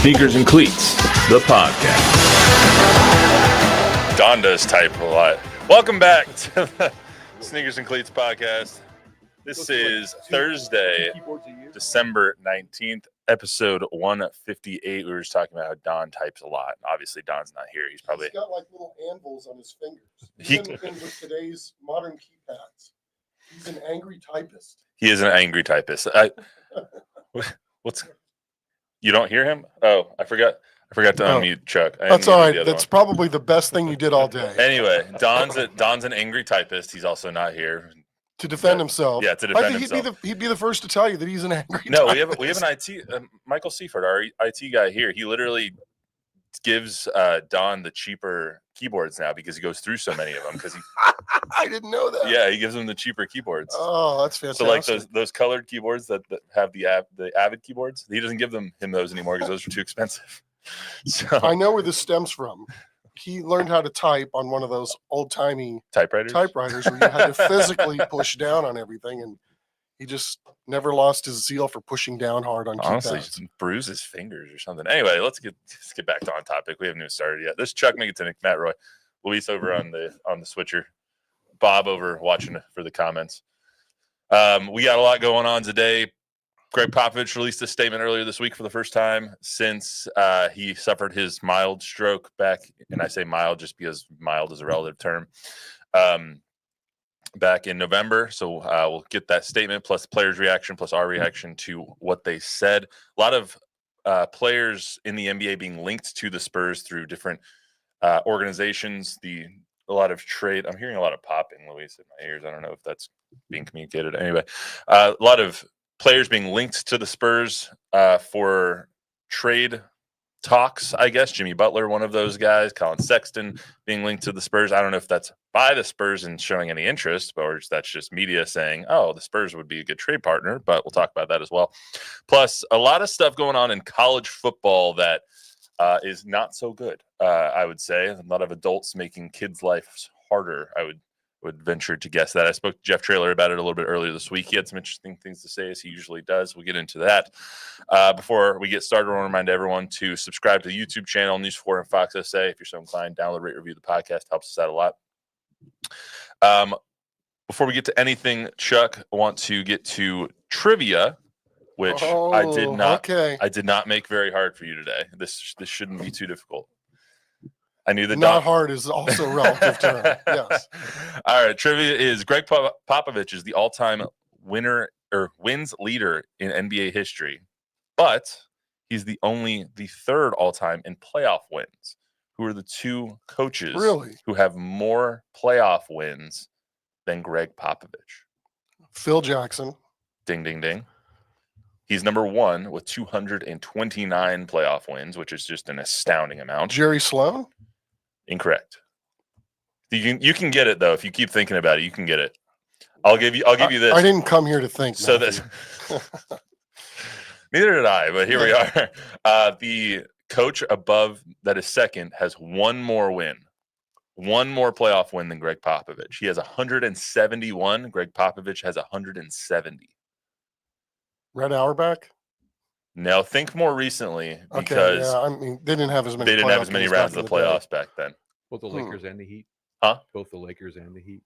Sneakers and Cleats, the podcast. Don does type a lot. Welcome back to the Sneakers and Cleats podcast. This is Thursday, December 19th, episode 158. We were just talking about how Don types a lot. Obviously, Don's not here. He's got like little anvils on his fingers. With today's modern keypads. He's an angry typist. He is an angry typist. You don't hear him? Oh, I forgot to unmute Chuck. That's all right. That's probably the best thing you did all day. Anyway, Don's an angry typist. He's also not here to defend himself. Yeah, to defend himself. He'd be the first to tell you that he's an angry. No, typist. we have an IT Michael Seifert, our IT guy here. He literally gives Don the cheaper keyboards now because he goes through so many of them. Because I didn't know that. Yeah, he gives him the cheaper keyboards. Oh, that's fantastic. So like those colored keyboards that have the Avid keyboards, he doesn't give him those anymore because those are too expensive. So I know where this stems from. He learned how to type on one of those old-timey typewriters where you had to physically push down on everything, and he just never lost his zeal for pushing down hard on keypads. Honestly, just bruise his fingers or something. Anyway, let's get back to on topic. We haven't even started yet. This is Chuck Migatinic, Matt Roy, Luis over on the switcher, Bob over watching for the comments. We got a lot going on today. Gregg Popovich released a statement earlier this week for the first time since he suffered his mild stroke back, and I say mild just because mild is a relative term, back in November. So we'll get that statement plus the players' reaction plus our reaction to what they said. A lot of players in the NBA being linked to the Spurs through different organizations. A lot of trade. I'm hearing a lot of popping, Luis, in my ears. I don't know if that's being communicated. Anyway, a lot of players being linked to the Spurs for trade talks, I guess. Jimmy Butler, one of those guys. Colin Sexton being linked to the Spurs. I don't know if that's by the Spurs and showing any interest, or that's just media saying, oh, the Spurs would be a good trade partner, but we'll talk about that as well. Plus, a lot of stuff going on in college football that is not so good, I would say. A lot of adults making kids' lives harder, I would venture to guess that. I spoke to Jeff Traylor about it a little bit earlier this week. He had some interesting things to say, as he usually does. We'll get into that. Before we get started, I want to remind everyone to subscribe to the YouTube channel, News 4 and Fox SA. If you're so inclined, download, rate, review the podcast. Helps us out a lot. Before we get to anything, Chuck, I want to get to trivia, which I did not make very hard for you today. This shouldn't be too difficult. I knew that not hard is also a relative term. Yes. All right. Trivia is Gregg Popovich is the all-time wins leader in NBA history, but he's the third all-time in playoff wins. Who are the two coaches who have more playoff wins than Gregg Popovich? Phil Jackson. Ding, ding, ding. He's number one with 229 playoff wins, which is just an astounding amount. Jerry Sloan? Incorrect. You can get it though if you keep thinking about it. You can get it. I'll give you this. I didn't come here to think. So that neither did I, but here we are. The coach above that is second has one more playoff win than Gregg Popovich. He has 171. Gregg Popovich has 170. Red Auerbach? Now think more recently because they didn't have as many. They didn't have as many rounds of the playoffs back then. Both the Lakers and the Heat. Huh? Both the Lakers and the Heat.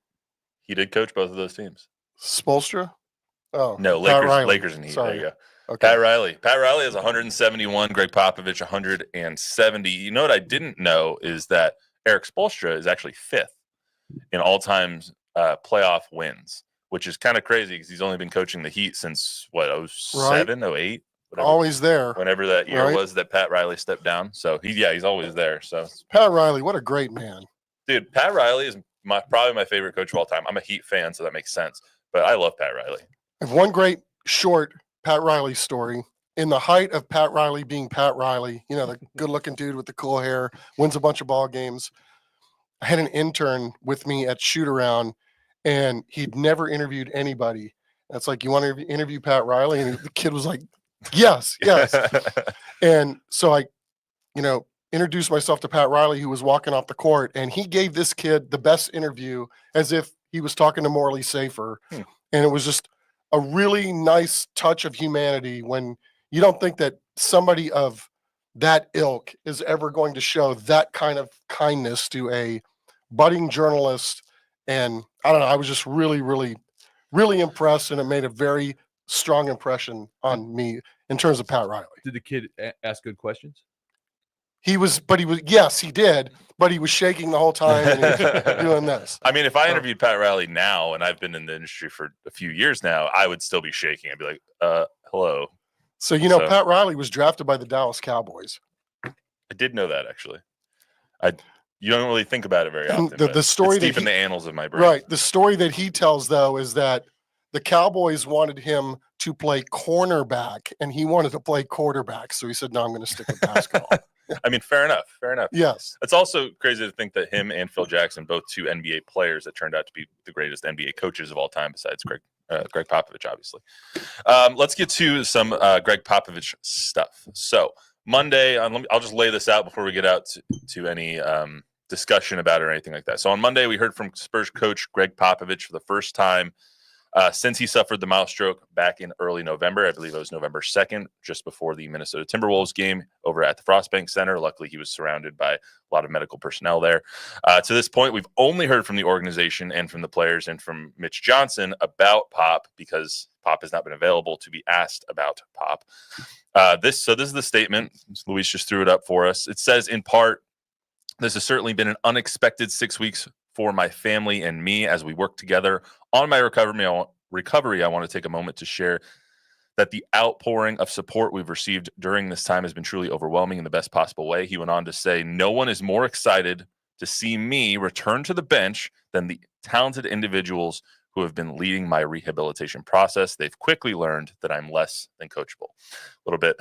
He did coach both of those teams. Spoelstra? Oh no, Lakers and Heat. Sorry. There you go. Okay. Pat Riley has 171. Gregg Popovich 170. You know what I didn't know is that Eric Spoelstra is actually fifth in all-time playoff wins, which is kind of crazy because he's only been coaching the Heat since 07, 08. Whatever, always there. Whenever that year was that Pat Riley stepped down. So he's always there. So Pat Riley, what a great man. Dude, Pat Riley is probably my favorite coach of all time. I'm a Heat fan, so that makes sense. But I love Pat Riley. I have one great short Pat Riley story. In the height of Pat Riley being Pat Riley, the good-looking dude with the cool hair, wins a bunch of ball games. I had an intern with me at shoot-around, and he'd never interviewed anybody. That's like, you want to interview Pat Riley? And the kid was like, yes. And so I, introduced myself to Pat Riley, who was walking off the court, and he gave this kid the best interview as if he was talking to Morley Safer. And it was just a really nice touch of humanity when you don't think that somebody of that ilk is ever going to show that kind of kindness to a budding journalist. And I don't know, I was just really, really, really impressed, and it made a very strong impression on me in terms of Pat Riley. Did the kid ask good questions? Yes, he did, but he was shaking the whole time and he was doing this. I mean, if I interviewed Pat Riley now, and I've been in the industry for a few years now, I would still be shaking. I'd be like, hello. So, Pat Riley was drafted by the Dallas Cowboys. I did know that, actually. You don't really think about it very And often. the story it's deep in the annals of my brain. Right. The story that he tells, though, is that the Cowboys wanted him to play cornerback, and he wanted to play quarterback. So he said, no, I'm going to stick with basketball. I mean, fair enough. Fair enough. Yes. It's also crazy to think that him and Phil Jackson, both two NBA players that turned out to be the greatest NBA coaches of all time, besides Gregg Popovich, obviously. Let's get to some Gregg Popovich stuff. So Monday, I'll just lay this out before we get out to any discussion about it or anything like that. So on Monday, we heard from Spurs coach Gregg Popovich for the first time since he suffered the milestroke back in early November. I believe it was November 2nd, just before the Minnesota Timberwolves game over at the Frostbank Center. Luckily, he was surrounded by a lot of medical personnel there. To this point, we've only heard from the organization and from the players and from Mitch Johnson about Pop, because Pop has not been available to be asked about Pop. This is the statement. Luis just threw it up for us. It says, in part, "This has certainly been an unexpected 6 weeks for my family and me as we work together on my recovery. I want to take a moment to share that the outpouring of support we've received during this time has been truly overwhelming in the best possible way." He went on to say, "No one is more excited to see me return to the bench than the talented individuals who have been leading my rehabilitation process. They've quickly learned that I'm less than coachable." A little bit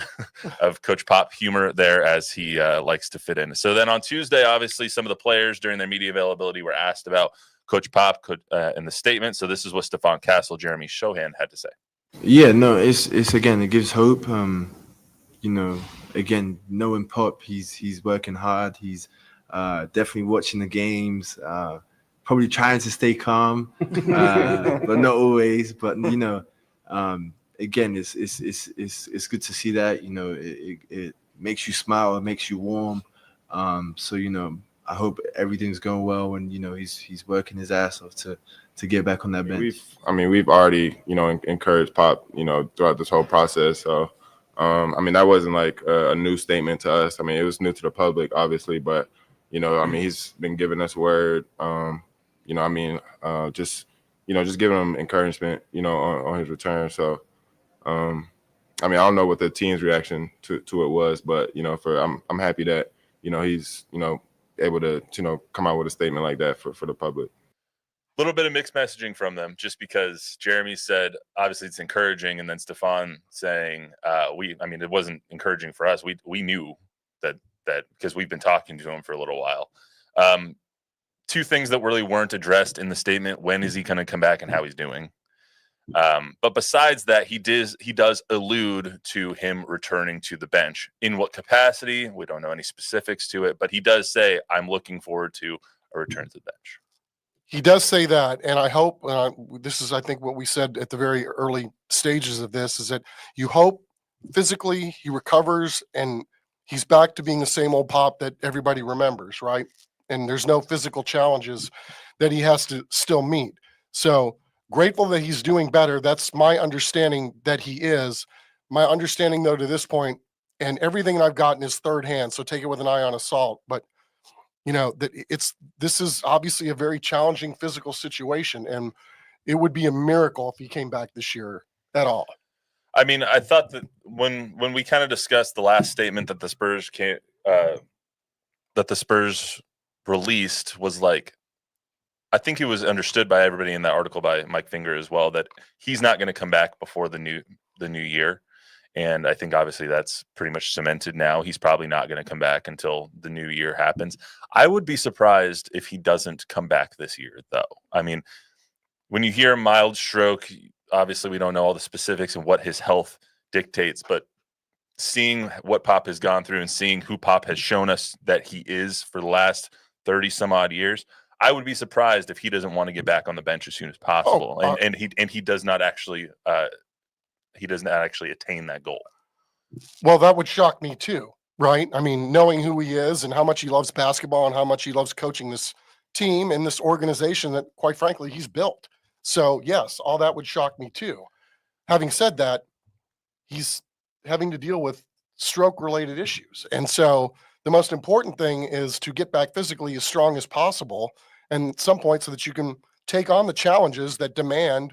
of Coach Pop humor there, as he likes to fit in. So then on Tuesday, obviously, some of the players during their media availability were asked about Coach Pop in the statement. So this is what Stephon Castle, Jeremy Shohan had to say. Yeah, no, it's again, it gives hope. Again, knowing Pop, he's working hard. He's definitely watching the games. Probably trying to stay calm, but not always. But again, it's good to see that. It makes you smile. It makes you warm. I hope everything's going well, and he's working his ass off to get back on that bench. We've already encouraged Pop throughout this whole process. So that wasn't like a new statement to us. It was new to the public, obviously, but he's been giving us word. Just giving him encouragement, on his return. So, I don't know what the team's reaction to it was, but I'm happy that he's able to come out with a statement like that for the public. A little bit of mixed messaging from them, just because Jeremy said obviously it's encouraging, and then Stephon saying it wasn't encouraging for us. We knew that because we've been talking to him for a little while. Two things that really weren't addressed in the statement: when is he going to come back and how he's doing? But besides that, he does allude to him returning to the bench. In what capacity? We don't know any specifics to it, but he does say, "I'm looking forward to a return to the bench." He does say that, and I hope this is, I think, what we said at the very early stages of this, is that you hope physically he recovers and he's back to being the same old Pop that everybody remembers, right? And there's no physical challenges that he has to still meet. So grateful that he's doing better. That's my understanding that he is. My understanding, though, to this point, and everything that I've gotten is third hand, so take it with an eye on assault. But this is obviously a very challenging physical situation, and it would be a miracle if he came back this year at all. I thought that when we kind of discussed the last statement that the Spurs released was like, I think it was understood by everybody in that article by Mike Finger as well, that he's not going to come back before the new year. And I think obviously that's pretty much cemented now. He's probably not going to come back until the new year happens. I would be surprised if he doesn't come back this year, though. When you hear mild stroke, obviously we don't know all the specifics and what his health dictates, but seeing what Pop has gone through and seeing who Pop has shown us that he is for the last 30 some odd years, I would be surprised if he doesn't want to get back on the bench as soon as possible. And he does not actually attain that goal. Well, that would shock me too. right? I mean, knowing who he is and how much he loves basketball and how much he loves coaching this team and this organization that, quite frankly, he's built. So, yes, all that would shock me too. Having said that, he's having to deal with stroke-related issues. And so the most important thing is to get back physically as strong as possible and at some point so that you can take on the challenges that demand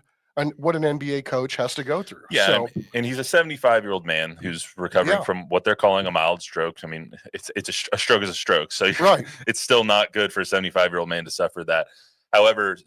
what an NBA coach has to go through. Yeah, So, and he's a 75-year-old man who's recovering Yeah. from what they're calling a mild stroke. I mean, a stroke is a stroke, so right. it's still not good for a 75-year-old man to suffer that. However,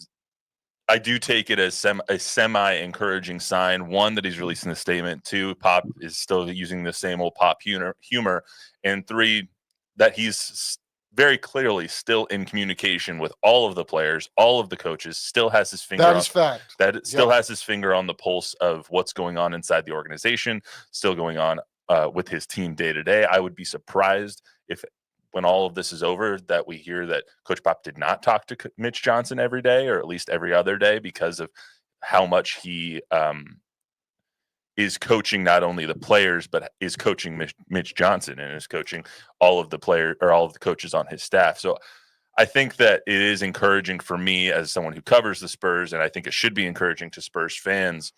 I do take it as a semi-encouraging sign. One, that he's releasing the statement. Two, Pop is still using the same old Pop humor. And three, that he's very clearly still in communication with all of the players, all of the coaches, still has his finger That is fact. that it still has his finger on the pulse of what's going on inside the organization, still going on with his team day to day. I would be surprised if, when all of this is over, that we hear that Coach Pop did not talk to Mitch Johnson every day, or at least every other day, because of how much he is coaching not only the players, but is coaching Mitch Johnson and is coaching all of the players or all of the coaches on his staff. So I think that it is encouraging for me as someone who covers the Spurs, and I think it should be encouraging to Spurs fans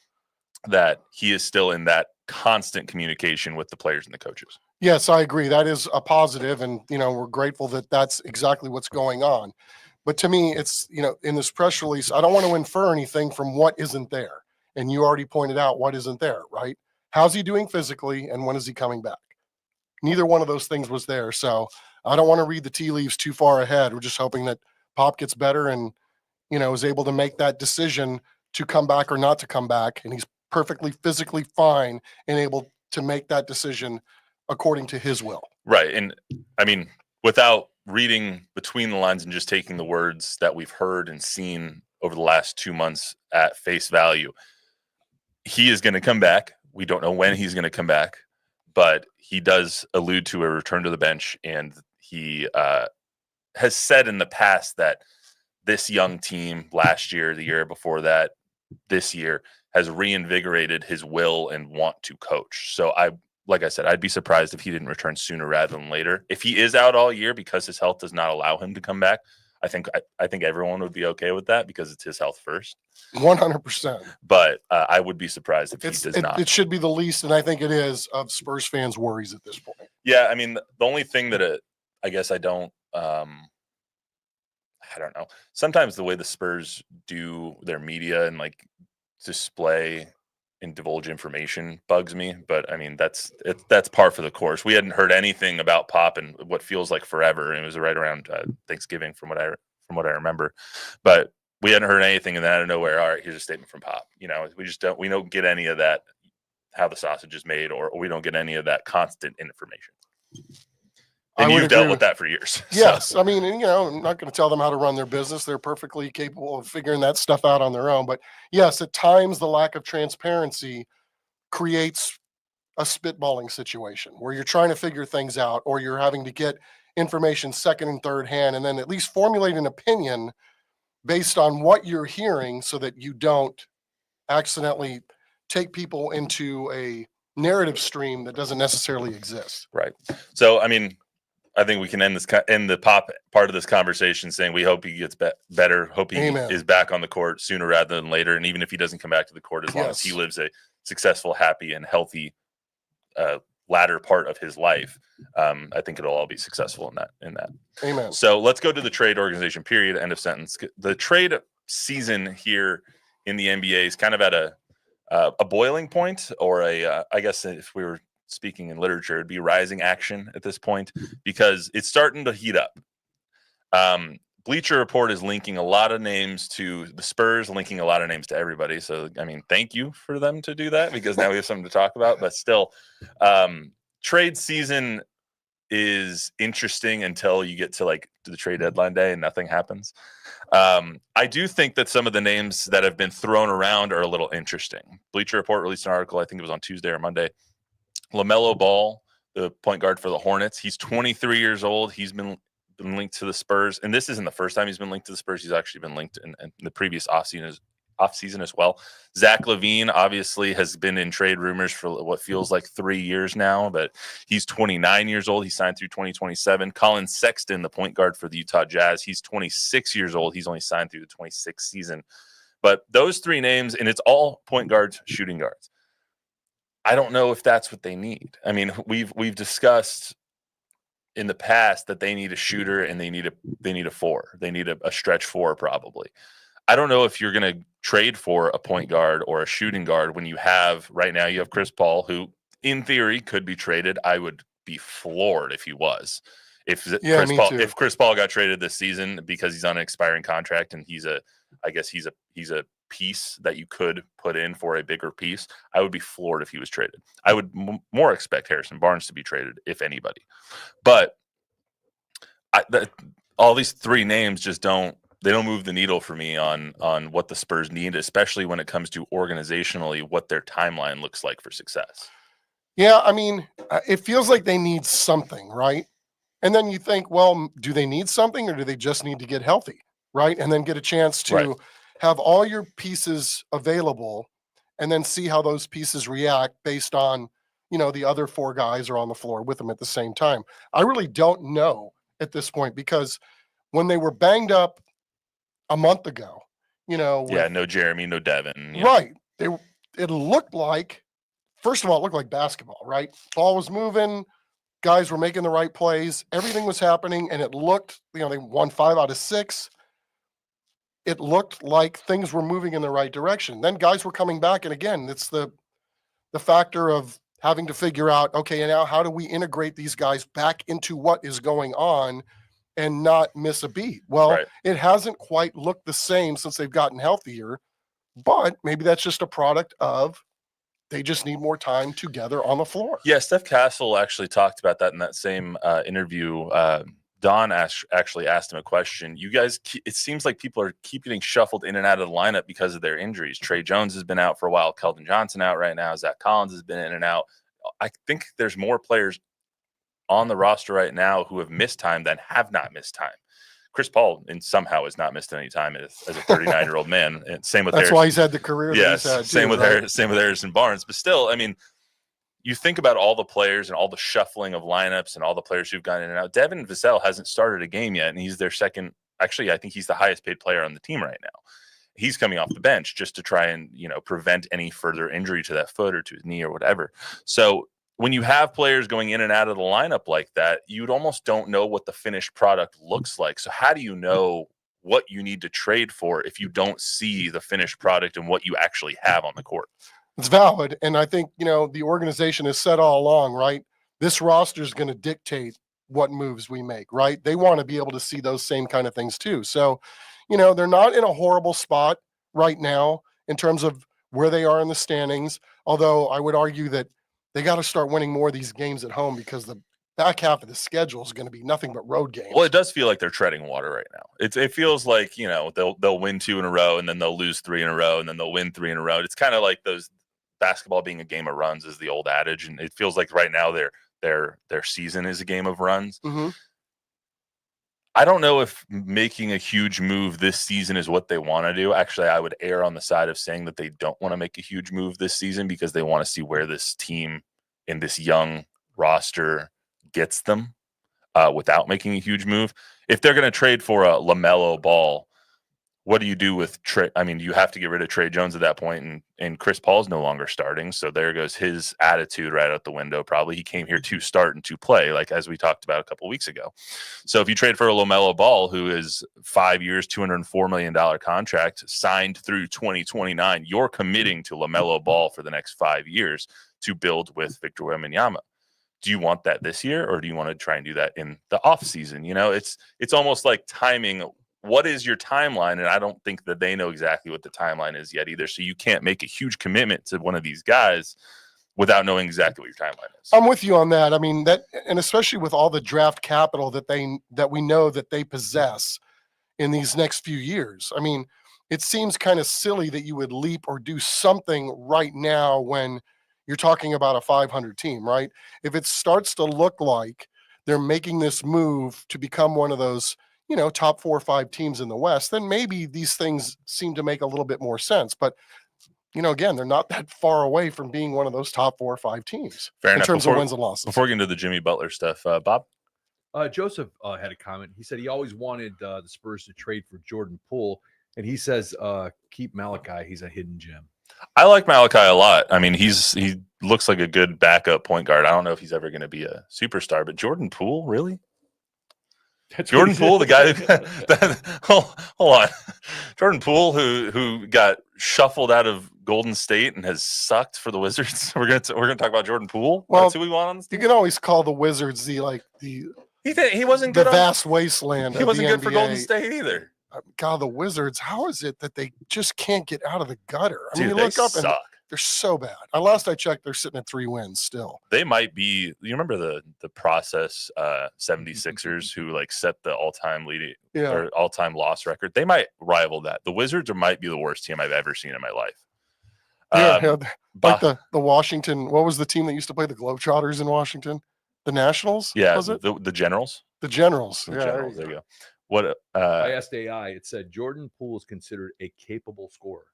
that he is still in that constant communication with the players and the coaches. Yes, I agree. That is a positive, and we're grateful that that's exactly what's going on. But to me, it's in this press release, I don't want to infer anything from what isn't there. And you already pointed out what isn't there, right? How's he doing physically, and when is he coming back? Neither one of those things was there. So I don't want to read the tea leaves too far ahead. We're just hoping that Pop gets better and is able to make that decision to come back or not to come back, and he's perfectly physically fine and able to make that decision according to his will. Right. And I mean, without reading between the lines and just taking the words that we've heard and seen over the last 2 months at face value, he is going to come back. We don't know when he's going to come back, but he does allude to a return to the bench. And he has said in the past that this young team last year, the year before that, this year, has reinvigorated his will and want to coach. So like I said, I'd be surprised if he didn't return sooner rather than later. If he is out all year because his health does not allow him to come back, I think everyone would be okay with that because it's his health first. 100%. But I would be surprised if he does not. It should be the least, and I think it is, of Spurs fans' worries at this point. Yeah, I mean, the only thing that I guess I don't know. Sometimes the way the Spurs do their media and like display and divulge information bugs me, but I mean that's par for the course. We hadn't heard anything about Pop in what feels like forever, and it was right around Thanksgiving from what I remember. But we hadn't heard anything, and then out of nowhere, all right, here's a statement from Pop. We don't get any of that, how the sausage is made, or we don't get any of that constant information. And you've dealt with that for years. Yes. So. I mean, I'm not going to tell them how to run their business. They're perfectly capable of figuring that stuff out on their own. But yes, at times the lack of transparency creates a spitballing situation where you're trying to figure things out, or you're having to get information second and third hand, and then at least formulate an opinion based on what you're hearing so that you don't accidentally take people into a narrative stream that doesn't necessarily exist. Right. So, I mean, I think we can end the Pop part of this conversation saying we hope he gets better. Hope he is back on the court sooner rather than later. And even if he doesn't come back to the court, as long as he lives a successful, happy, and healthy latter part of his life, I think it'll all be successful in that. Amen. So let's go to the trade organization period. End of sentence. The trade season here in the NBA is kind of at a boiling point, or I guess if we were speaking in literature, it'd be rising action at this point because it's starting to heat up. Bleacher Report is linking a lot of names to the Spurs, linking a lot of names to everybody. So, I mean, thank you for them to do that because now we have something to talk about. But still, trade season is interesting until you get to the trade deadline day and nothing happens. I do think that some of the names that have been thrown around are a little interesting. Bleacher Report released an article, I think it was on Tuesday or Monday. LaMelo Ball, the point guard for the Hornets, he's 23 years old. He's been linked to the Spurs, and this isn't the first time he's been linked to the Spurs. He's actually been linked in the previous offseason offseason as well. Zach LaVine obviously has been in trade rumors for what feels like 3 years now, but he's 29 years old. He signed through 2027. Colin Sexton, the point guard for the Utah Jazz, he's 26 years old. He's only signed through the 26th season. But those three names, and it's all point guards, shooting guards. I don't know if that's what they need. I mean, we've discussed in the past that they need a shooter and they need a four. They need a stretch four probably. I don't know if you're going to trade for a point guard or a shooting guard when you have right now you have Chris Paul, who in theory could be traded. I would be floored if he was. If Chris Paul got traded this season because he's on an expiring contract and he's a piece that you could put in for a bigger piece, I would be floored if he was traded. I would more expect Harrison Barnes to be traded, if anybody. But all these three names just don't move the needle for me on what the Spurs need, especially when it comes to organizationally what their timeline looks like for success. Yeah, I mean, it feels like they need something, right? And then you think, well, do they need something or do they just need to get healthy, right? And then get a chance to have all your pieces available and then see how those pieces react based on, the other four guys are on the floor with them at the same time. I really don't know at this point because when they were banged up a month ago, no Jeremy, no Devin. Right. It looked like, first of all, it looked like basketball, right? Ball was moving. Guys were making the right plays. Everything was happening. And it looked, they won 5 out of 6. It looked like things were moving in the right direction. Then guys were coming back. And again, it's the factor of having to figure out, okay, now how do we integrate these guys back into what is going on and not miss a beat? Well, It hasn't quite looked the same since they've gotten healthier, but maybe that's just a product of they just need more time together on the floor. Yeah, Steph Castle actually talked about that in that same interview. Don actually asked him a question. You guys, it seems like people keep getting shuffled in and out of the lineup because of their injuries. Trey Jones has been out for a while. Keldon Johnson out right now. Zach Collins has been in and out. I think there's more players on the roster right now who have missed time than have not missed time. Chris Paul somehow has not missed any time as a 39-year-old man. And same with That's why he's had the career that he's had. Same with Harrison Barnes. But still, I mean, you think about all the players and all the shuffling of lineups and all the players who've gone in and out. Devin Vassell hasn't started a game yet, and he's their second. Actually, I think he's the highest paid player on the team right now. He's coming off the bench just to try and prevent any further injury to that foot or to his knee or whatever. So when you have players going in and out of the lineup like that, you'd almost don't know what the finished product looks like. So how do you know what you need to trade for if you don't see the finished product and what you actually have on the court? It's valid. And I think, the organization has said all along, right? This roster is going to dictate what moves we make, right? They want to be able to see those same kind of things too. So, they're not in a horrible spot right now in terms of where they are in the standings. Although I would argue that they got to start winning more of these games at home because the back half of the schedule is going to be nothing but road games. Well, it does feel like they're treading water right now. It feels like, they'll win 2 in a row and then they'll lose 3 in a row and then they'll win 3 in a row. It's kind of like those basketball being a game of runs is the old adage. And it feels like right now their season is a game of runs. Mm-hmm. I don't know if making a huge move this season is what they want to do. Actually, I would err on the side of saying that they don't want to make a huge move this season because they want to see where this team in this young roster gets them without making a huge move. If they're going to trade for a LaMelo Ball, what do you do with Trey? I mean, you have to get rid of Trey Jones at that point, and Chris Paul's no longer starting. So there goes his attitude right out the window. Probably he came here to start and to play, like as we talked about a couple of weeks ago. So if you trade for a LaMelo Ball, who is 5 years, $204 million contract signed through 2029, you're committing to LaMelo Ball for the next 5 years to build with Victor Wembanyama. Do you want that this year, or do you want to try and do that in the off season? It's almost like timing. What is your timeline? And I don't think that they know exactly what the timeline is yet either. So you can't make a huge commitment to one of these guys without knowing exactly what your timeline is. I'm with you on that. I mean, that, and especially with all the draft capital that we know that they possess in these next few years. I mean, it seems kind of silly that you would leap or do something right now when you're talking about a 500 team, right? If it starts to look like they're making this move to become one of those top 4 or 5 teams in the West, then maybe these things seem to make a little bit more sense. But, again, they're not that far away from being one of those top 4 or 5 teams Fair in enough. terms of wins and losses. Before we get into the Jimmy Butler stuff, Bob? Joseph had a comment. He said he always wanted the Spurs to trade for Jordan Poole, and he says keep Malachi. He's a hidden gem. I like Malachi a lot. I mean, he looks like a good backup point guard. I don't know if he's ever going to be a superstar, but Jordan Poole, really? Jordan Poole, the guy who hold on. Jordan Poole, who got shuffled out of Golden State and has sucked for the Wizards. We're gonna talk about Jordan Poole. Well, that's who we want on this team. You can always call the Wizards he wasn't good. The vast wasteland. He wasn't good NBA. for Golden State either. God, the Wizards. How is it that they just can't get out of the gutter? I Dude, mean, you they look up suck. and they're so bad. Last I checked, they're sitting at 3 wins still. They might be. You remember the process 76ers who like set the all-time leading or all-time loss record? They might rival that. The Wizards might be the worst team I've ever seen in my life. Like the Washington. What was the team that used to play the Globetrotters in Washington? The Nationals? Yeah, was it? The Generals. The Generals. The yeah, Generals. There you go. What? I asked AI. It said Jordan Poole is considered a capable scorer.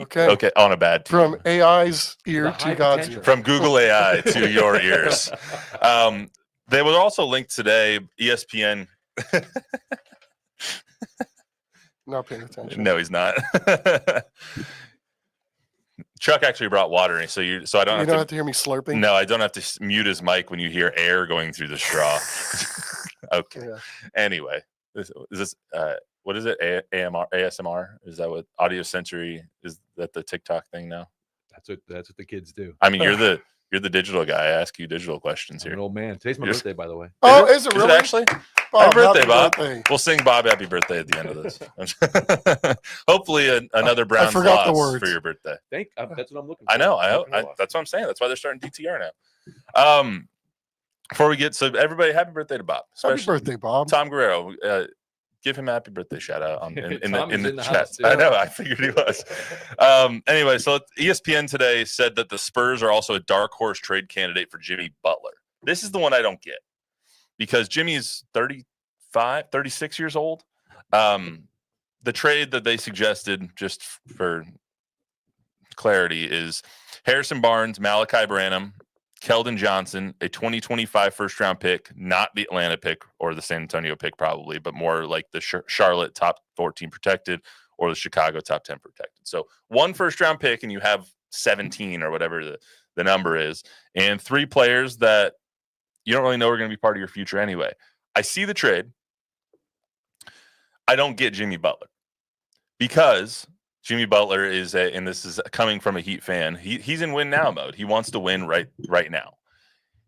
Okay. On a bad team. From AI's ear to God's ear. From Google AI to your ears. They were also linked today. ESPN. Not paying attention. No, he's not. Chuck actually brought water, so I don't have to hear me slurping. No, I don't have to mute his mic when you hear air going through the straw. Okay. Yeah. Anyway, is this what is it? ASMR? Is that what audio sensory? Is that the TikTok thing now? That's what the kids do. I mean, you're the digital guy. I ask you digital questions here. I'm an old man. Today's my birthday, by the way. Is it really? Is it actually? Bob, happy birthday, Bob. Birthday. We'll sing Bob happy birthday at the end of this. Hopefully another Browns loss for your birthday. That's what I'm looking for. I know. That's what I'm saying. That's why they're starting DTR now. Before we get everybody, happy birthday to Bob. Happy birthday, Bob. Tom Guerrero. Give him a happy birthday shout out in the chat. House, I know. I figured he was. Anyway, so ESPN today said that the Spurs are also a dark horse trade candidate for Jimmy Butler. This is the one I don't get because Jimmy's 36 years old. The trade that they suggested, just for clarity, is Harrison Barnes, Malachi Branham, Keldon Johnson, a 2025 first-round pick, not the Atlanta pick or the San Antonio pick probably, but more like the Charlotte top 14 protected or the Chicago top 10 protected. So 1 first-round pick and you have 17 or whatever the number is, and 3 players that you don't really know are going to be part of your future anyway. I see the trade. I don't get Jimmy Butler because Jimmy Butler is and this is coming from a Heat fan. He's in win now mode. He wants to win right now.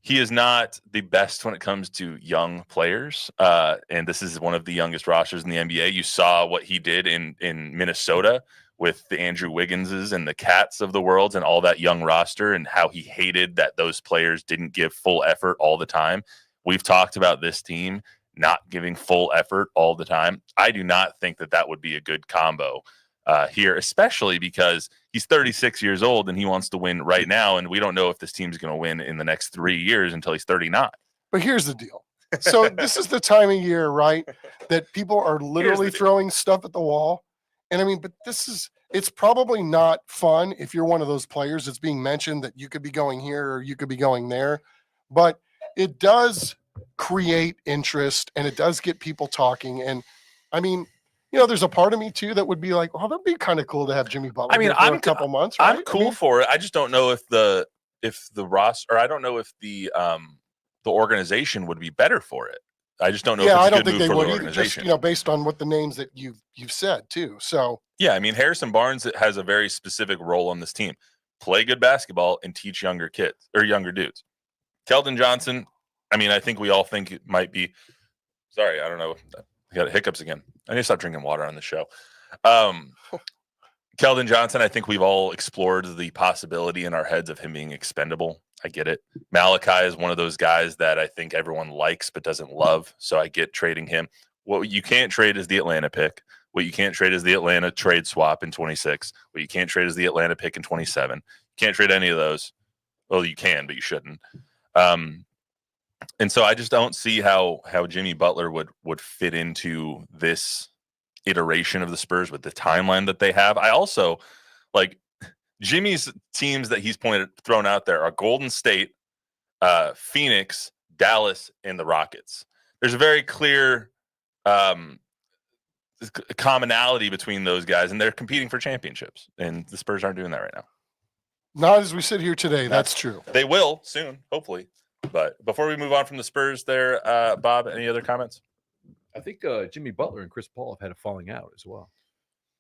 He is not the best when it comes to young players. And this is one of the youngest rosters in the NBA. You saw what he did in Minnesota with the Andrew Wigginses and the Cats of the world and all that young roster and how he hated that those players didn't give full effort all the time. We've talked about this team not giving full effort all the time. I do not think that would be a good combo here, especially because he's 36 years old and he wants to win right now. And we don't know if this team's going to win in the next 3 years until he's 39. But here's the deal. So this is the time of year, right, that people are literally throwing stuff at the wall. And I mean, but it's probably not fun if you're one of those players that's being mentioned that you could be going here or you could be going there. But it does create interest and it does get people talking. And I mean, there's a part of me too that would be like, well, that'd be kind of cool to have Jimmy Butler for a couple months. Right? I'm cool for it. I just don't know if the roster, or I don't know if the organization would be better for it. I just don't know. Yeah, if it's I a don't good think move they for would the either. organization. Just based on what the names that you've said too. So yeah, I mean, Harrison Barnes has a very specific role on this team: play good basketball and teach younger kids or younger dudes. Keldon Johnson. I mean, I think we all think it might be. Sorry, I don't know. I got hiccups again. I need to stop drinking water on the show. Keldon Johnson, I think we've all explored the possibility in our heads of him being expendable. I get it. Malachi is one of those guys that I think everyone likes but doesn't love. So I get trading him. What you can't trade is the Atlanta pick. What you can't trade is the Atlanta trade swap in 26. What you can't trade is the Atlanta pick in 27. You can't trade any of those. Well, you can, but you shouldn't. And so I just don't see how Jimmy Butler would fit into this iteration of the Spurs with the timeline that they have. I also like Jimmy's teams that he's thrown out there are Golden State, Phoenix, Dallas, and the Rockets. There's a very clear commonality between those guys, and they're competing for championships. And the Spurs aren't doing that right now. Not as we sit here today. That's true. They will soon, hopefully. But before we move on from the Spurs there, Bob, any other comments? I think Jimmy Butler and Chris Paul have had a falling out as well.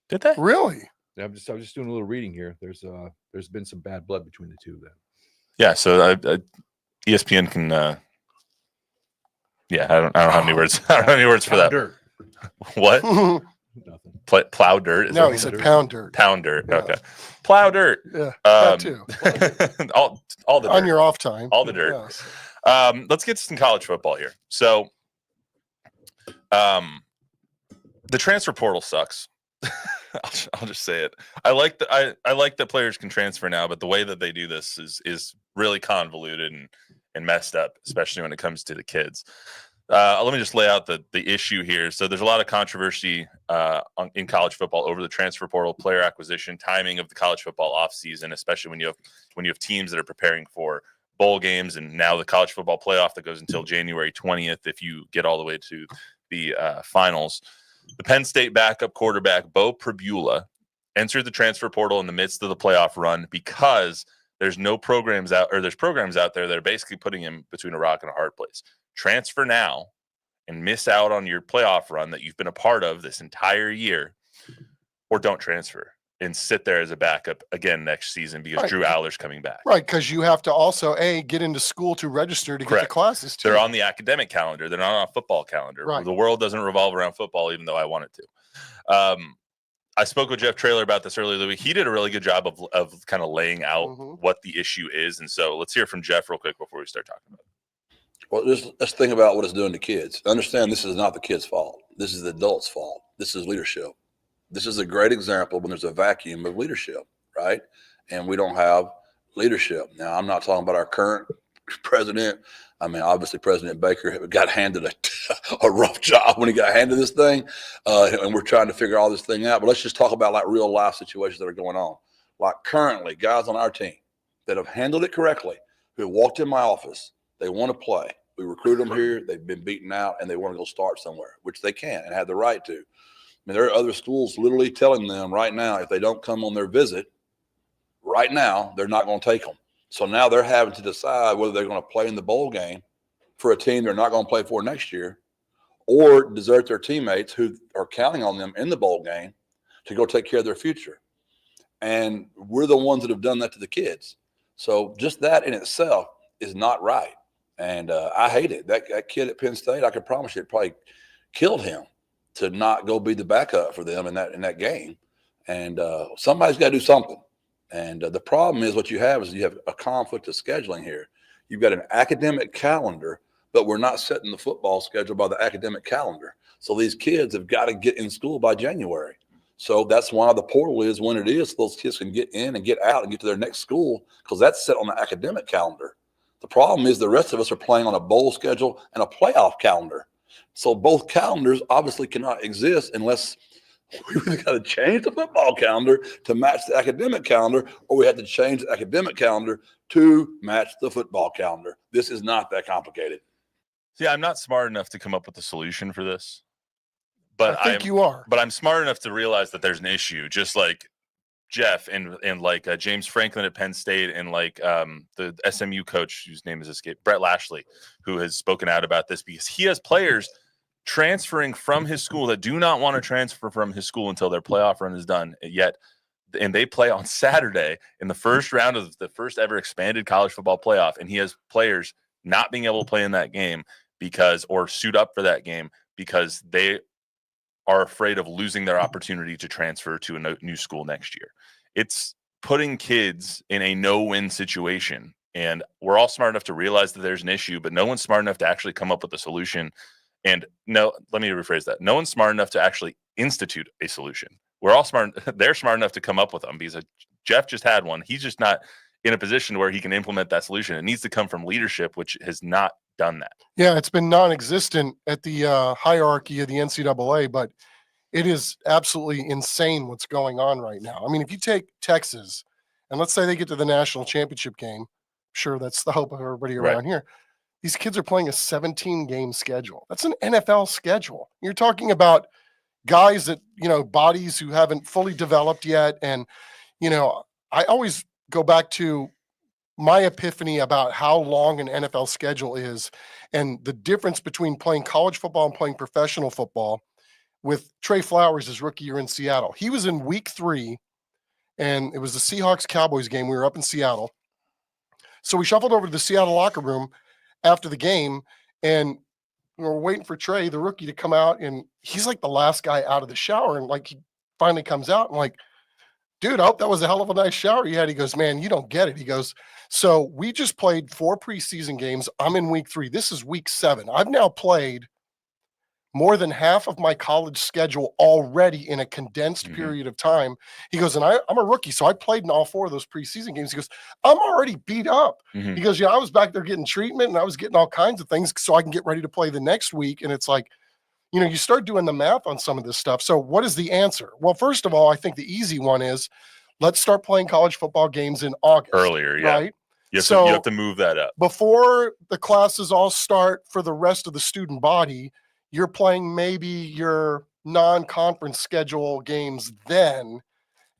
Did they? Really? Yeah, I was just doing a little reading here. There's been some bad blood between the two of them. Yeah, so ESPN can I don't have any words. I don't have any words for that. Dirt. What? Nothing. Plow dirt? No, he said pound dirt. Pound dirt. Yeah. Okay. Plow dirt. Yeah, that too. all the On dirt. your off time. All the dirt. Yes. Let's get to some college football here. So the transfer portal sucks. I'll just say it. I like that players can transfer now, but the way that they do this is really convoluted and messed up, especially when it comes to the kids. Let me just lay out the issue here. So there's a lot of controversy in college football over the transfer portal, player acquisition, timing of the college football offseason, especially when you have teams that are preparing for bowl games, and now the college football playoff that goes until January 20th if you get all the way to the finals. The Penn State backup quarterback Bo Pribula entered the transfer portal in the midst of the playoff run because there's programs out there that are basically putting him between a rock and a hard place. Transfer now and miss out on your playoff run that you've been a part of this entire year, or don't transfer and sit there as a backup again next season because Right. Drew Aller's coming back. Right, because you have to also get into school to register to get the Correct. classes too. They're on the academic calendar. They're not on a football calendar. Right. The world doesn't revolve around football, even though I want it to. I spoke with Jeff Traylor about this earlier this week. He did a really good job of kind of laying out what the issue is. And so let's hear from Jeff real quick before we start talking about it. Well, let's think about what it's doing to kids. Understand this is not the kid's fault. This is the adult's fault. This is leadership. This is a great example when there's a vacuum of leadership, right? And we don't have leadership. Now, I'm not talking about our current president. I mean, obviously, President Baker got handed a rough job when he got handed this thing, and we're trying to figure all this thing out. But let's just talk about like real life situations that are going on. Like currently, guys on our team that have handled it correctly, who walked in my office, they want to play. We recruit them here. They've been beaten out, and they want to go start somewhere, which they can and have the right to. I mean, there are other schools literally telling them right now, if they don't come on their visit right now, they're not going to take them. So now they're having to decide whether they're going to play in the bowl game for a team they're not going to play for next year, or desert their teammates who are counting on them in the bowl game to go take care of their future. And we're the ones that have done that to the kids. So just that in itself is not right. And I hate it. That kid at Penn State, I can promise you, it probably killed him to not go be the backup for them in that game. And somebody's got to do something. And the problem is what you have is you have a conflict of scheduling here. You've got an academic calendar, but we're not setting the football schedule by the academic calendar. So these kids have got to get in school by January. So that's why the portal is when it is, so those kids can get in and get out and get to their next school, because that's set on the academic calendar. The problem is the rest of us are playing on a bowl schedule and a playoff calendar. So both calendars obviously cannot exist unless we either got to change the football calendar to match the academic calendar, or we have to change the academic calendar to match the football calendar. This is not that complicated. See, I'm not smart enough to come up with a solution for this. But I think you are. But I'm smart enough to realize that there's an issue, just like Jeff and like James Franklin at Penn State, and like the SMU coach whose name is escaped, Brett Lashley, who has spoken out about this because he has players transferring from his school that do not want to transfer from his school until their playoff run is done yet. And they play on Saturday in the first round of the first ever expanded college football playoff. And he has players not being able to play in that game or suit up for that game because they are afraid of losing their opportunity to transfer to a new school next year. It's putting kids in a no-win situation. And we're all smart enough to realize that there's an issue, but no one's smart enough to actually come up with a solution. And no, let me rephrase that. No one's smart enough to actually institute a solution. We're all smart. They're smart enough to come up with them because Jeff just had one. He's just not in a position where he can implement that solution. It needs to come from leadership, which has not done that. Yeah, it's been non-existent at the hierarchy of the NCAA, but it is absolutely insane what's going on right now. I mean, if you take Texas, and let's say they get to the national championship game, sure, that's the hope of everybody around here. These kids are playing a 17-game schedule. That's an NFL schedule. You're talking about guys that, bodies who haven't fully developed yet. And, I always go back to my epiphany about how long an NFL schedule is and the difference between playing college football and playing professional football. With Trey Flowers, his rookie year in Seattle, he was in week 3, and it was the Seahawks-Cowboys game. We were up in Seattle. So we shuffled over to the Seattle locker room after the game, and we were waiting for Trey, the rookie, to come out, and he's like the last guy out of the shower, and like he finally comes out, and like, dude, I hope that was a hell of a nice shower you had. He goes, man, you don't get it. He goes, so we just played 4 preseason games. I'm in week 3. This is week 7. I've now played more than half of my college schedule already in a condensed period of time. He goes, and I'm a rookie, so I played in all 4 of those preseason games. He goes, I'm already beat up. He goes, I was back there getting treatment, and I was getting all kinds of things so I can get ready to play the next week. And it's like, you start doing the math on some of this stuff. So what is the answer? Well, first of all, I think the easy one is let's start playing college football games in August. Earlier, yeah. Right? You have to move that up. Before the classes all start for the rest of the student body, you're playing maybe your non-conference schedule games then,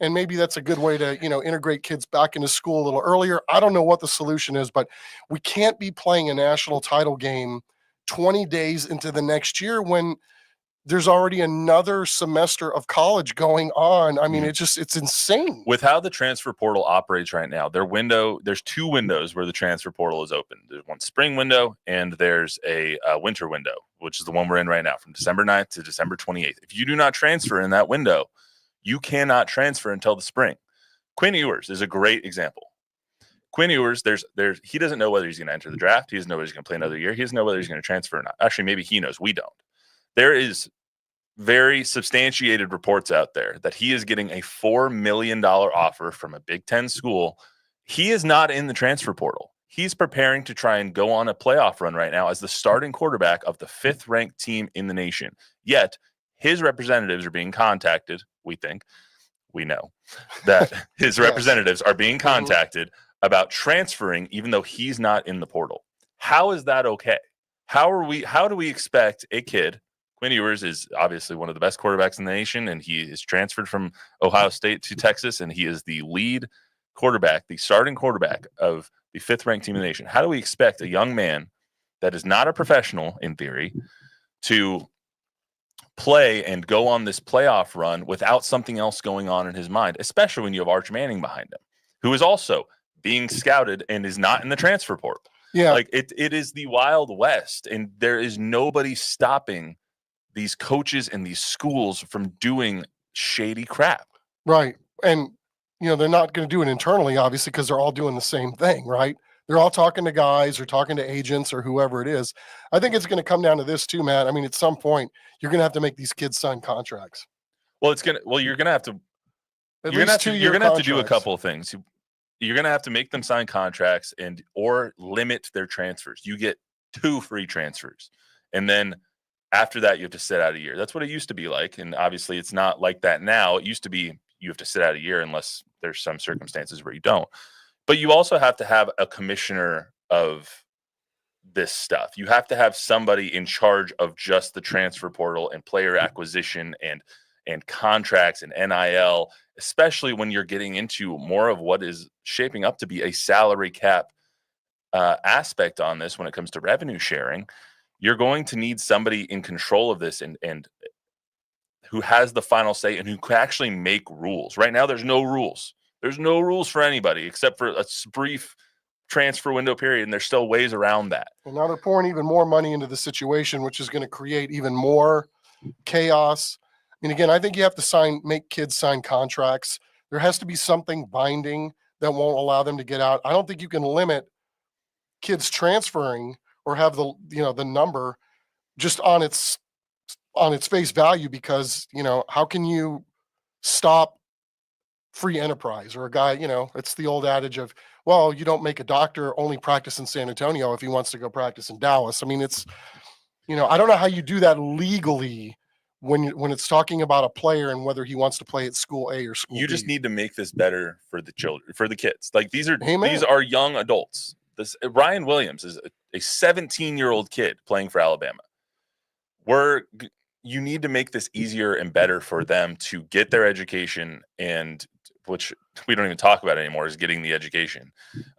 and maybe that's a good way to, integrate kids back into school a little earlier. I don't know what the solution is, but we can't be playing a national title game 20 days into the next year when there's already another semester of college going on. I mean, it's insane. With how the transfer portal operates right now, there's 2 windows where the transfer portal is open. There's one spring window, and there's a winter window, which is the one we're in right now, from December 9th to December 28th. If you do not transfer in that window, you cannot transfer until the spring. Quinn Ewers is a great example. Quinn Ewers, he doesn't know whether he's going to enter the draft. He doesn't know whether he's going to play another year. He doesn't know whether he's going to transfer or not. Actually, maybe he knows. We don't. There is very substantiated reports out there that he is getting a $4 million offer from a Big Ten school. He is not in the transfer portal. He's preparing to try and go on a playoff run right now as the starting quarterback of the 5th-ranked team in the nation. Yet, his representatives are being contacted. We know that his representatives are being contacted about transferring, even though he's not in the portal. How is that okay? How do we expect a kid? Quinn Ewers is obviously one of the best quarterbacks in the nation, and he is transferred from Ohio State to Texas, and he is the lead quarterback, the starting quarterback of the 5th-ranked team in the nation. How do we expect a young man that is not a professional, in theory, to play and go on this playoff run without something else going on in his mind, especially when you have Arch Manning behind him, who is also being scouted and is not in the transfer portal? Yeah. Like it is the Wild West, and there is nobody stopping these coaches and these schools from doing shady crap. Right. And, they're not going to do it internally, obviously, because they're all doing the same thing, right? They're all talking to guys or talking to agents or whoever it is. I think it's going to come down to this too, Matt. I mean, at some point, you're going to have to make these kids sign contracts. Well, you're going to have to do a couple of things. You're going to have to make them sign contracts or limit their transfers. You get 2 free transfers. And then after that, you have to sit out a year. That's what it used to be like. And obviously it's not like that now. It used to be you have to sit out a year unless there's some circumstances where you don't. But you also have to have a commissioner of this stuff. You have to have somebody in charge of just the transfer portal and player acquisition and contracts and NIL, especially when you're getting into more of what is shaping up to be a salary cap aspect on this when it comes to revenue sharing. You're going to need somebody in control of this and who has the final say and who can actually make rules. Right now, there's no rules. There's no rules for anybody except for a brief transfer window period, and there's still ways around that. And now they're pouring even more money into the situation, which is going to create even more chaos. I mean, again, I think you have to make kids sign contracts. There has to be something binding that won't allow them to get out. I don't think you can limit kids transferring or have the number just on its face value, because how can you stop free enterprise or a guy? It's the old adage of, well, you don't make a doctor only practice in San Antonio if he wants to go practice in Dallas. I mean, it's, I don't know how you do that legally when it's talking about a player and whether he wants to play at school A or school You B. just need to make this better for the children, for the kids. Like these Amen. are young adults. This Ryan Williams is a 17-year-old kid playing for Alabama. You need to make this easier and better for them to get their education, and which we don't even talk about anymore is getting the education.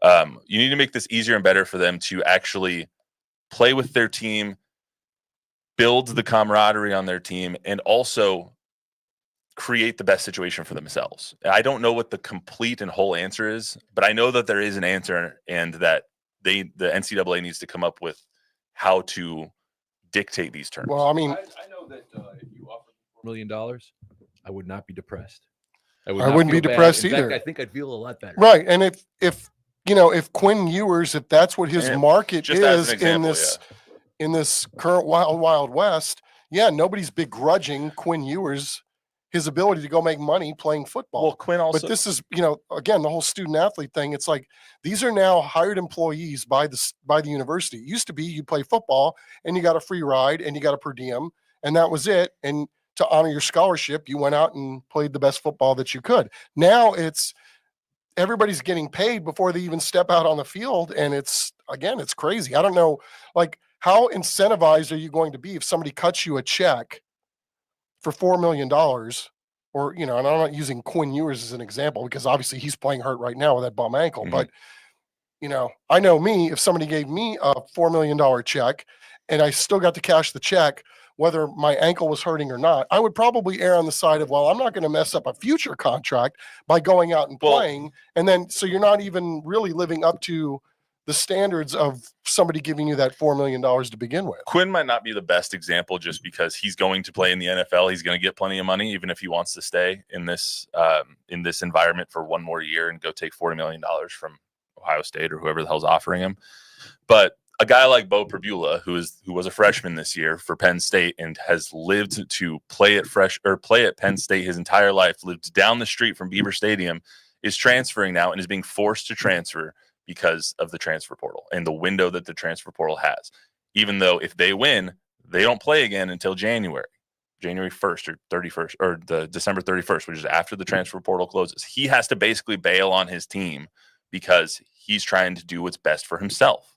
You need to make this easier and better for them to actually play with their team, build the camaraderie on their team, and also create the best situation for themselves. I don't know what the complete and whole answer is, but I know that there is an answer, and that the NCAA needs to come up with how to dictate these terms. Well, I mean, I know that if you offered $4 million, I would not be depressed. I wouldn't be depressed In either. fact, I think I'd feel a lot better. Right. And if Quinn Ewers, if that's what his market just as is an example, in this current wild west, nobody's begrudging Quinn Ewers his ability to go make money playing football. Well, Quinn also, but this is, again, the whole student athlete thing. It's like these are now hired employees by the university. It used to be you play football and you got a free ride and you got a per diem, and that was it. And to honor your scholarship, you went out and played the best football that you could. Now it's everybody's getting paid before they even step out on the field, and it's crazy. I don't know, like, how incentivized are you going to be if somebody cuts you a check for $4 million, or, and I'm not using Quinn Ewers as an example because obviously he's playing hurt right now with that bum ankle. Mm-hmm. But, I know me, if somebody gave me a $4 million check and I still got to cash the check, whether my ankle was hurting or not, I would probably err on the side of, well, I'm not going to mess up a future contract by going out and playing. And then, so you're not even really living up to the standards of somebody giving you that $4 million to begin with. Quinn might not be the best example just because he's going to play in the NFL. He's going to get plenty of money, even if he wants to stay in this environment for one more year and go take $40 million from Ohio State or whoever the hell's offering him. But a guy like Bo Pribula, who was a freshman this year for Penn State and has lived to play at Penn State his entire life, lived down the street from Beaver Stadium, is transferring now and is being forced to transfer because of the transfer portal and the window that the transfer portal has. Even though if they win, they don't play again until January 1st or 31st, or the December 31st, which is after the transfer portal closes. He has to basically bail on his team because he's trying to do what's best for himself.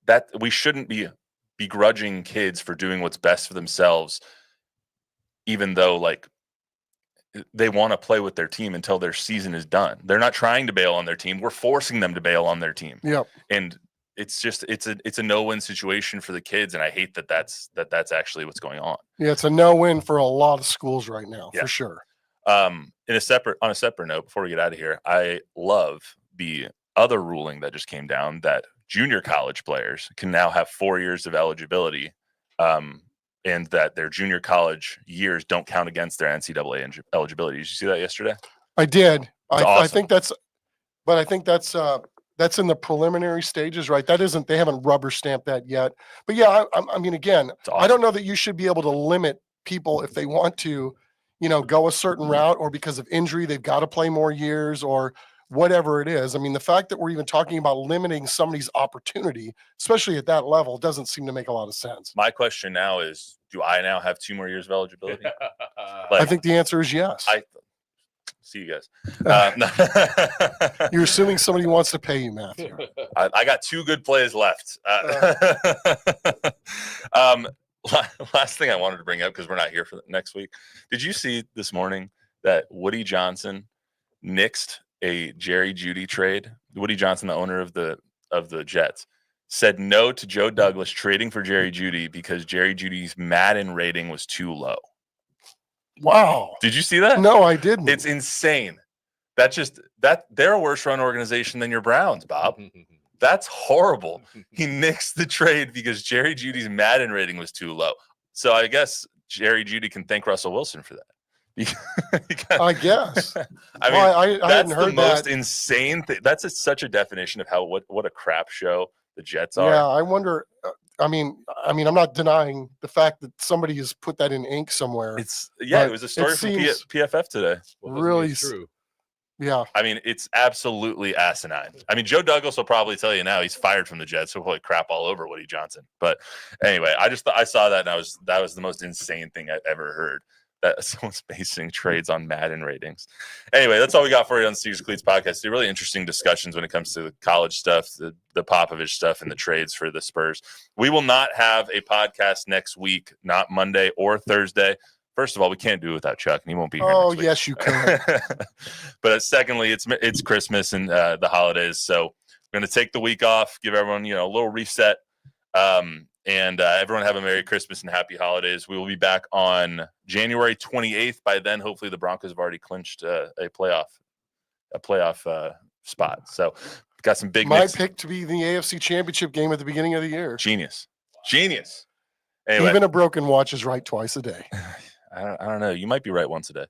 That we shouldn't be begrudging kids for doing what's best for themselves, even though like they want to play with their team until their season is done. They're not trying to bail on their team. We're forcing them to bail on their team. Yep. And it's a no-win situation for the kids. And I hate that's actually what's going on. Yeah. It's a no-win for a lot of schools right now, Yeah. for sure. On a separate note, before we get out of here, I love the other ruling that just came down that junior college players can now have 4 years of eligibility, and that their junior college years don't count against their NCAA eligibility. Did you see that yesterday? I did. Awesome. I think that's in the preliminary stages, right? They haven't rubber stamped that yet. But yeah, I mean, again, Awesome. I don't know that you should be able to limit people if they want to, go a certain route, or because of injury, they've got to play more years or whatever it is. I mean, the fact that we're even talking about limiting somebody's opportunity, especially at that level, doesn't seem to make a lot of sense. My question now is, do I now have 2 more years of eligibility? I think the answer is yes. See you guys. You're assuming somebody wants to pay you, Matthew. I got 2 good plays left. Last thing I wanted to bring up, because we're not here for next week. Did you see this morning that Woody Johnson nixed a Jerry Jeudy trade? Woody Johnson, the owner of the Jets, said no to Joe Douglas trading for Jerry Jeudy because Jerry Judy's Madden rating was too low. Wow. Did you see that? No, I didn't. It's insane. They're a worse run organization than your Browns, Bob. That's horrible. He nixed the trade because Jerry Judy's Madden rating was too low. So I guess Jerry Jeudy can thank Russell Wilson for that. I guess. I mean, I that's hadn't heard the most that. insane thing. That's such a definition of what a crap show the Jets are. Yeah, I wonder. I mean, I'm not denying the fact that somebody has put that in ink somewhere. It was a But story it from seems PFF today. Well, really true. Yeah. I mean, it's absolutely asinine. I mean, Joe Douglas will probably tell you now he's fired from the Jets. He'll probably crap all over Woody Johnson. But anyway, I saw that and that was the most insane thing I've ever heard. That someone's basing trades on Madden ratings. Anyway, that's all we got for you on the Sneakers and Cleats podcast. They're really interesting discussions when it comes to the college stuff, the Popovich stuff, and the trades for the Spurs. We will not have a podcast next week, not Monday or Thursday. First of all, we can't do it without Chuck, and he won't be here. Oh, next week. yes, you can. But secondly, it's Christmas and the holidays, so we're going to take the week off, give everyone a little reset, and everyone have a Merry Christmas and Happy Holidays. We will be back on January 28th. By then, hopefully, the Broncos have already clinched a playoff spot. So, got some big. My pick to be the AFC Championship game at the beginning of the year. Genius. Anyway. Even a broken watch is right twice a day. I don't know. You might be right once a day.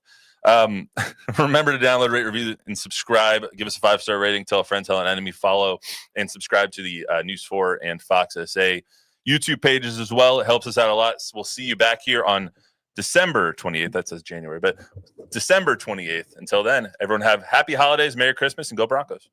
Remember to download, rate, review, and subscribe. Give us a 5-star rating. Tell a friend, tell an enemy. Follow and subscribe to the News 4 and Fox SA YouTube pages as well. It helps us out a lot. So we'll see you back here on December 28th. That says January, but December 28th. Until then, everyone have happy holidays, Merry Christmas, and go Broncos.